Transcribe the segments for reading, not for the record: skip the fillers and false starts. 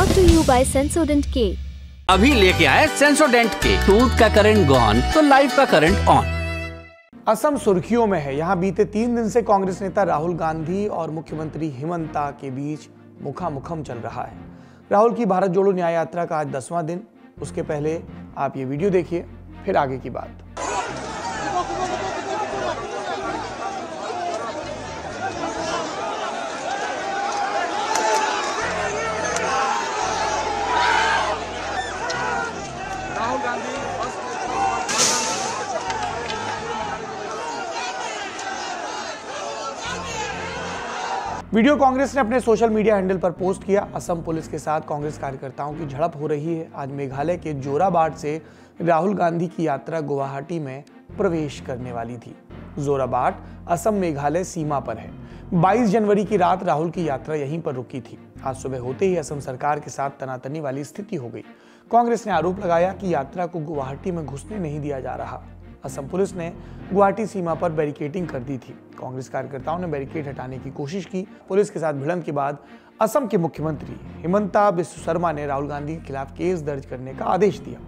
Brought to you by Sensodyne K। अभी लेके आए सेंसोडेंट के। टूथ का करंट गॉन तो लाइफ का करंट ऑन। असम सुर्खियों में है। यहां बीते 3 दिन से कांग्रेस नेता राहुल गांधी और मुख्यमंत्री हिमंता के बीच मुखामुखम चल रहा है। राहुल की भारत जोड़ो न्याय यात्रा का आज 10वां दिन। उसके पहले आप ये वीडियो देखिए, फिर आगे की बात। वीडियो कांग्रेस ने अपने सोशल मीडिया हैंडल पर पोस्ट किया। असम पुलिस के साथ कांग्रेस कार्यकर्ताओं की झड़प हो रही है। आज मेघालय के जोराबाट से राहुल गांधी की यात्रा गुवाहाटी में प्रवेश करने वाली थी। जोराबाट असम मेघालय सीमा पर है। 22 जनवरी की रात राहुल की यात्रा यहीं पर रुकी थी। आज सुबह होते ही असम सरकार के साथ तनातनी वाली स्थिति हो गई। कांग्रेस ने आरोप लगाया कि यात्रा को गुवाहाटी में घुसने नहीं दिया जा रहा। असम पुलिस ने गुवाहाटी सीमा पर बैरिकेडिंग कर दी थी। कांग्रेस कार्यकर्ताओं ने बैरिकेड हटाने की कोशिश की। पुलिस के साथ भिड़ंत के बाद असम के मुख्यमंत्री हिमंता बिस्वा शर्मा ने राहुल गांधी के खिलाफ केस दर्ज करने का आदेश दिया।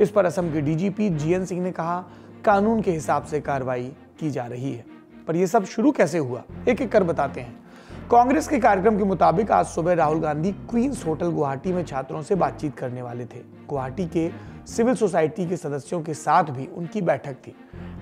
इस पर असम के डीजीपी जीएन सिंह ने कहा, कानून के हिसाब से कार्रवाई की जा रही है। पर यह सब शुरू कैसे हुआ, एक एक कर बताते हैं। कांग्रेस के कार्यक्रम के मुताबिक आज सुबह राहुल गांधी क्वींस होटल गुवाहाटी में छात्रों से बातचीत करने वाले थे। गुवाहाटी के सिविल सोसाइटी के सदस्यों के साथ भी उनकी बैठक थी।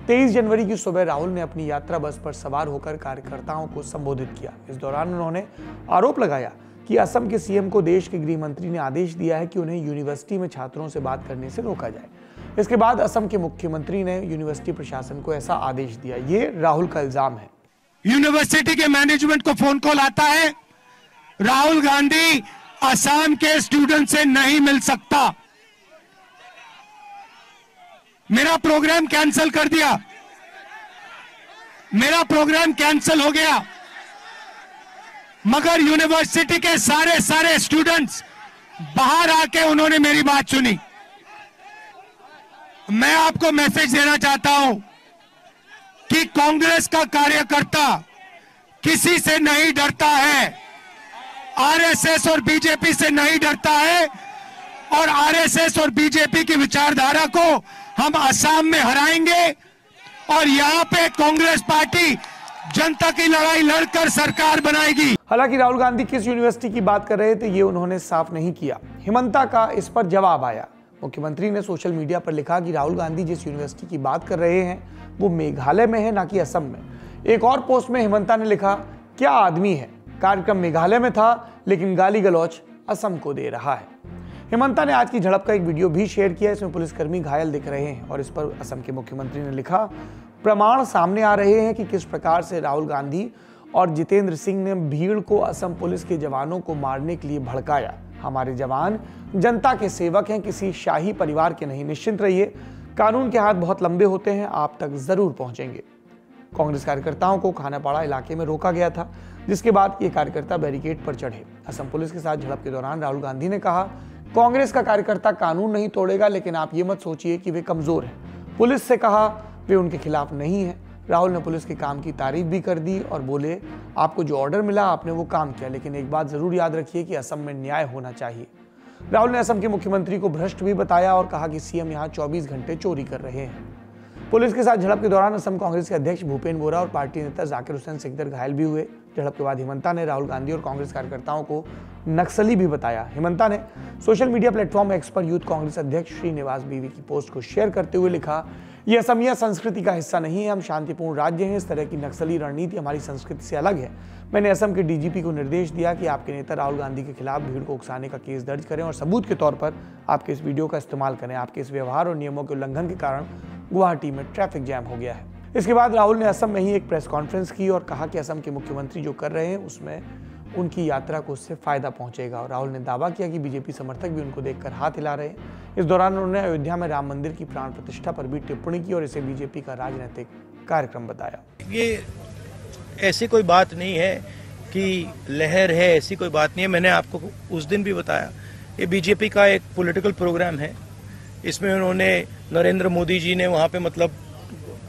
23 जनवरी की सुबह राहुल ने अपनी यात्रा बस पर सवार होकर कार्यकर्ताओं को संबोधित किया। इस दौरान उन्होंने आरोप लगाया कि असम के सीएम को देश के गृह मंत्री ने आदेश दिया है कि उन्हें यूनिवर्सिटी में छात्रों से बात करने से रोका जाए। इसके बाद असम के मुख्यमंत्री ने यूनिवर्सिटी प्रशासन को ऐसा आदेश दिया। ये राहुल का इल्जाम है। यूनिवर्सिटी के मैनेजमेंट को फोन कॉल आता है, राहुल गांधी असम के स्टूडेंट से नहीं मिल सकता। मेरा प्रोग्राम कैंसिल कर दिया, मेरा प्रोग्राम कैंसिल हो गया। मगर यूनिवर्सिटी के सारे स्टूडेंट्स बाहर आके उन्होंने मेरी बात सुनी। मैं आपको मैसेज देना चाहता हूं कि कांग्रेस का कार्यकर्ता किसी से नहीं डरता है, आरएसएस और बीजेपी से नहीं डरता है। और आरएसएस और बीजेपी की विचारधारा को हम असम में हराएंगे और यहां पे कांग्रेस पार्टी जनता की लड़ाई लड़कर सरकार बनाएगी। हालांकि राहुल गांधी किस यूनिवर्सिटी की बात कर रहे थे ये उन्होंने साफ नहीं किया। हिमंता का इस पर जवाब आया। मुख्यमंत्री ने सोशल मीडिया पर लिखा कि राहुल गांधी जिस यूनिवर्सिटी की बात कर रहे हैं वो मेघालय में है, ना कि असम में। एक और पोस्ट में हिमंता ने लिखा, क्या आदमी है, कार्यक्रम मेघालय में था लेकिन गाली गलौच असम को दे रहा है। हिमंता ने आज की झड़प का एक वीडियो भी शेयर किया। इसमें पुलिसकर्मी घायल दिख रहे हैं और इस पर असम के मुख्यमंत्री ने लिखा, प्रमाण सामने आ रहे हैं कि किस प्रकार से राहुल गांधी और जितेंद्र सिंह ने भीड़ को असम पुलिस के जवानों को मारने के लिए भड़काया। हमारे जवान जनता के सेवक हैं, किसी शाही परिवार के नहीं। निश्चिंत रहिए, कानून के हाथ बहुत लंबे होते हैं, आप तक जरूर पहुंचेंगे। कांग्रेस कार्यकर्ताओं को खानापाड़ा इलाके में रोका गया था, जिसके बाद ये कार्यकर्ता बैरिकेड पर चढ़े। असम पुलिस के साथ झड़प के दौरान राहुल गांधी ने कहा, कांग्रेस का कार्यकर्ता कानून नहीं तोड़ेगा, लेकिन आप ये मत सोचिए कि वे कमजोर हैं। पुलिस से कहा वे उनके खिलाफ नहीं है। राहुल ने पुलिस के काम की तारीफ भी कर दी और बोले, आपको जो ऑर्डर मिला आपने वो काम किया, लेकिन एक बात जरूर याद रखिए कि असम में न्याय होना चाहिए। राहुल ने असम के मुख्यमंत्री को भ्रष्ट भी बताया और कहा कि सीएम यहां 24 घंटे चोरी कर रहे हैं। पुलिस के साथ झड़प के दौरान असम कांग्रेस के अध्यक्ष भूपेन बोरा और पार्टी नेता जाकिर हुसैन सिकदर घायल भी हुए। झड़प के बाद हिमंता ने राहुल गांधी और कांग्रेस कार्यकर्ताओं को नक्सली भी बताया। हिमंता ने सोशल मीडिया प्लेटफॉर्म एक्स पर यूथ कांग्रेस अध्यक्ष श्रीनिवास बीवी की पोस्ट को शेयर करते हुए लिखा, ये असमिया संस्कृति का हिस्सा नहीं है, हम शांतिपूर्ण राज्य हैं। इस तरह की नक्सली रणनीति हमारी संस्कृति से अलग है। मैंने असम के डीजीपी को निर्देश दिया कि आपके नेता राहुल गांधी के खिलाफ भीड़ को उकसाने का केस दर्ज करें और सबूत के तौर पर आपके इस वीडियो का इस्तेमाल करें। आपके इस व्यवहार और नियमों के उल्लंघन के कारण गुवाहाटी में ट्रैफिक जैम हो गया है। इसके बाद राहुल ने असम में ही एक प्रेस कॉन्फ्रेंस की और कहा कि असम के मुख्यमंत्री जो कर रहे हैं उसमें उनकी यात्रा को उससे फायदा पहुंचेगा। और राहुल ने दावा किया कि बीजेपी समर्थक भी उनको देखकर हाथ हिला रहे हैं। इस दौरान उन्होंने अयोध्या में राम मंदिर की प्राण प्रतिष्ठा पर भी टिप्पणी की और इसे बीजेपी का राजनीतिक कार्यक्रम बताया। ये ऐसी कोई बात नहीं है कि लहर है, ऐसी कोई बात नहीं है। मैंने आपको उस दिन भी बताया, ये बीजेपी का एक पॉलिटिकल प्रोग्राम है। इसमें उन्होंने नरेंद्र मोदी जी ने वहाँ पे मतलब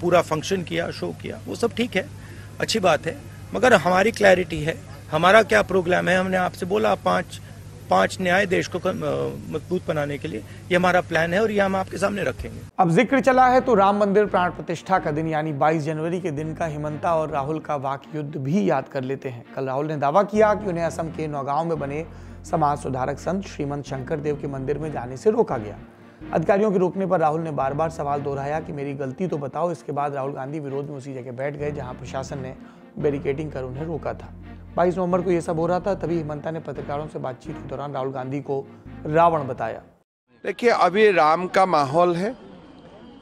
पूरा फंक्शन किया, शो किया, वो सब ठीक है, अच्छी बात है। मगर हमारी क्लैरिटी है, हमारा क्या प्रोग्राम है। हमने आपसे बोला 5 5 न्याय देश को मजबूत बनाने के लिए ये हमारा प्लान है और ये हम आपके सामने रखेंगे। अब जिक्र चला है तो राम मंदिर प्राण प्रतिष्ठा का दिन यानी 22 जनवरी के दिन का हिमंता और राहुल का वाक युद्ध भी याद कर लेते हैं। कल राहुल ने दावा किया कि उन्हें असम के नौगांव में बने समाज सुधारक संत श्रीमंत शंकर देव के मंदिर में जाने से रोका गया। अधिकारियों के रोकने पर राहुल ने बार बार सवाल दोहराया कि मेरी गलती तो बताओ। इसके बाद राहुल गांधी विरोध में उसी जगह बैठ गए जहां प्रशासन ने बैरिकेडिंग कर उन्हें रोका था। 22 नवंबर को यह सब हो रहा था, तभी हिमंता ने पत्रकारों से बातचीत के दौरान राहुल गांधी को रावण बताया। देखिए, अभी राम का माहौल है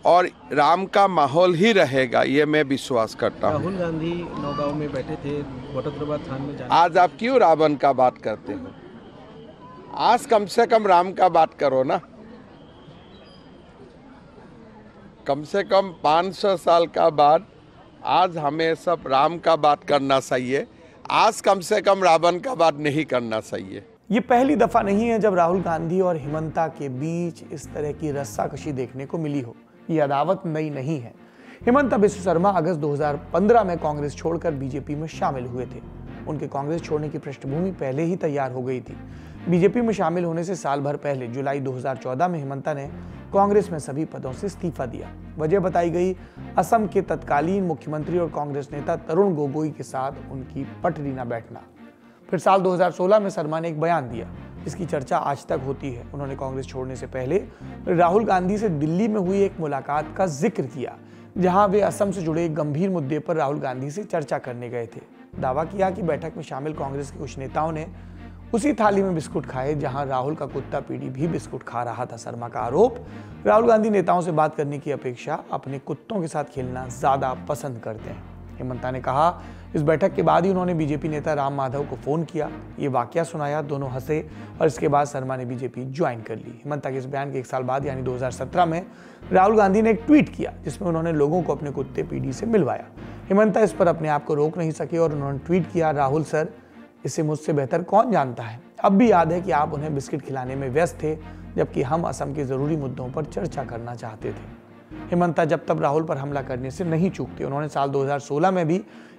और राम का माहौल ही रहेगा, ये मैं विश्वास करता हूँ। राहुल गांधी नौगांव में बैठे थे, बटोद्रा थान में जाने। आज आप क्यों रावण का बात करते हो? आज कम से कम राम का बात करो ना। कम से कम 500 साल का बाद आज हमें सब राम का बात करना चाहिए। आज कम से कम रावण का बात नहीं करना चाहिए। ये पहली दफा नहीं है जब राहुल गांधी और हिमंता के बीच इस तरह की रस्साकशी देखने को मिली हो। ये अदावत नई नहीं है। हिमंता बिस्व शर्मा अगस्त 2015 में कांग्रेस छोड़कर बीजेपी में शामिल हुए थे। उनके कांग्रेस छोड़ने की पृष्ठभूमि पहले ही तैयार हो गई थी। बीजेपी में शामिल होने से साल भर पहले जुलाई 2014 में हिमंता ने कांग्रेस में सभी पदों से इस्तीफा दिया। वजह बताई गई असम के तत्कालीन मुख्यमंत्री और कांग्रेस नेता तरुण गोगोई के साथ उनकी पटरी न बैठना। फिर साल 2016 में शर्मा ने एक बयान दिया जिसकी चर्चा आज तक होती है। उन्होंने कांग्रेस छोड़ने से पहले राहुल गांधी से दिल्ली में हुई एक मुलाकात का जिक्र किया जहां वे असम से जुड़े एक गंभीर मुद्दे पर राहुल गांधी से चर्चा करने गए थे। दावा किया कि बैठक में शामिल कांग्रेस के कुछ नेताओं ने उसी थाली में बिस्कुट खाए जहां राहुल का कुत्ता पीढ़ी भी बिस्कुट खा रहा था। शर्मा का आरोप, राहुल गांधी नेताओं से बात करने की अपेक्षा अपने कुत्तों के साथ खेलना ज्यादा पसंद करते हैं। हिमंता ने कहा इस बैठक के बाद ही उन्होंने बीजेपी नेता राम माधव को फोन किया, ये वाकया सुनाया, दोनों हंसे और इसके बाद शर्मा ने बीजेपी ज्वाइन कर ली। हिमंता के इस बयान के 1 साल बाद यानी 2017 में राहुल गांधी ने एक ट्वीट किया जिसमें उन्होंने लोगों को अपने कुत्ते पीढ़ी से मिलवाया। हिमंता इस पर अपने आप को रोक नहीं सके और उन्होंने ट्वीट किया, राहुल सर, इसे मुझसे बेहतर कौन जानता है। अब भी याद है कि आप उन्हें बिस्किट खिलाने में व्यस्त थे जबकि हम असम के जरूरी मुद्दों पर चर्चा करना चाहते थे। हिमंता जब तब राहुल पर हमला करने से नहीं चूकते। उन्होंने साल 2016 में भी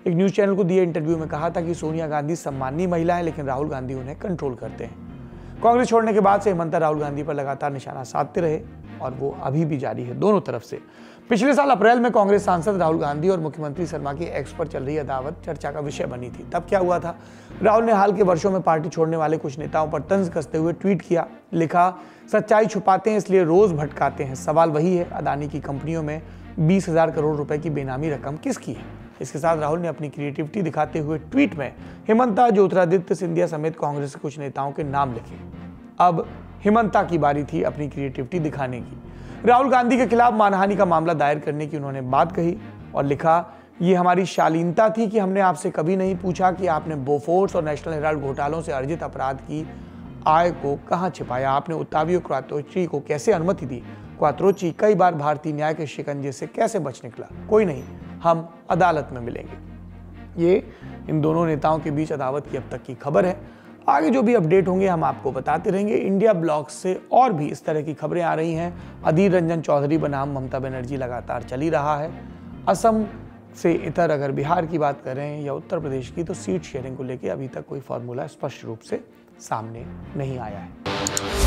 एक न्यूज चैनल को दिए इंटरव्यू में कहा था कि सोनिया गांधी सम्माननीय महिला है लेकिन राहुल गांधी उन्हें कंट्रोल करते हैं। कांग्रेस छोड़ने के बाद से हिमंता राहुल गांधी पर लगातार निशाना साधते रहे और वो अभी भी जारी है दोनों तरफ से। पिछले साल अप्रैल में कांग्रेस सांसद राहुल गांधी और मुख्यमंत्री शर्मा की एक्स पर चल रही अदावत चर्चा का विषय बनी थी। तब क्या हुआ था? राहुल ने हाल के वर्षों में पार्टी छोड़ने वाले कुछ नेताओं पर तंज कसते हुए ट्वीट किया, लिखा, सच्चाई छुपाते हैं इसलिए रोज भटकाते हैं। सवाल वही है, अदानी की कंपनियों में 20,000 करोड़ रुपए की बेनामी रकम किसकी है? इसके साथ राहुल ने अपनी क्रिएटिविटी दिखाते हुए ट्वीट में हिमंता, ज्योतिरादित्य सिंधिया समेत कांग्रेस के कुछ नेताओं के नाम लिखे। अब हिमंता की बारी थी अपनी क्रिएटिविटी दिखाने की। राहुल गांधी के खिलाफ मानहानि का मामला दायर करने की उन्होंने बात कही और लिखा, ये हमारी शालीनता थी कि हमने आपसे कभी नहीं पूछा कि आपने बोफोर्स और नेशनल हेराल्ड घोटालों से अर्जित अपराध की आय को कहां छिपाया। आपने ओत्तावियो क्वात्रोची को कैसे अनुमति दी। क्वात्रोची कई बार भारतीय न्याय के शिकंजे से कैसे बच निकला। कोई नहीं, हम अदालत में मिलेंगे। ये इन दोनों नेताओं के बीच अदावत की अब तक की खबर है। आगे जो भी अपडेट होंगे हम आपको बताते रहेंगे। इंडिया ब्लॉग से और भी इस तरह की खबरें आ रही हैं। अधीर रंजन चौधरी बनाम ममता बनर्जी लगातार चल ही रहा है। असम से इतर अगर बिहार की बात करें या उत्तर प्रदेश की, तो सीट शेयरिंग को लेकर अभी तक कोई फॉर्मूला स्पष्ट रूप से सामने नहीं आया है।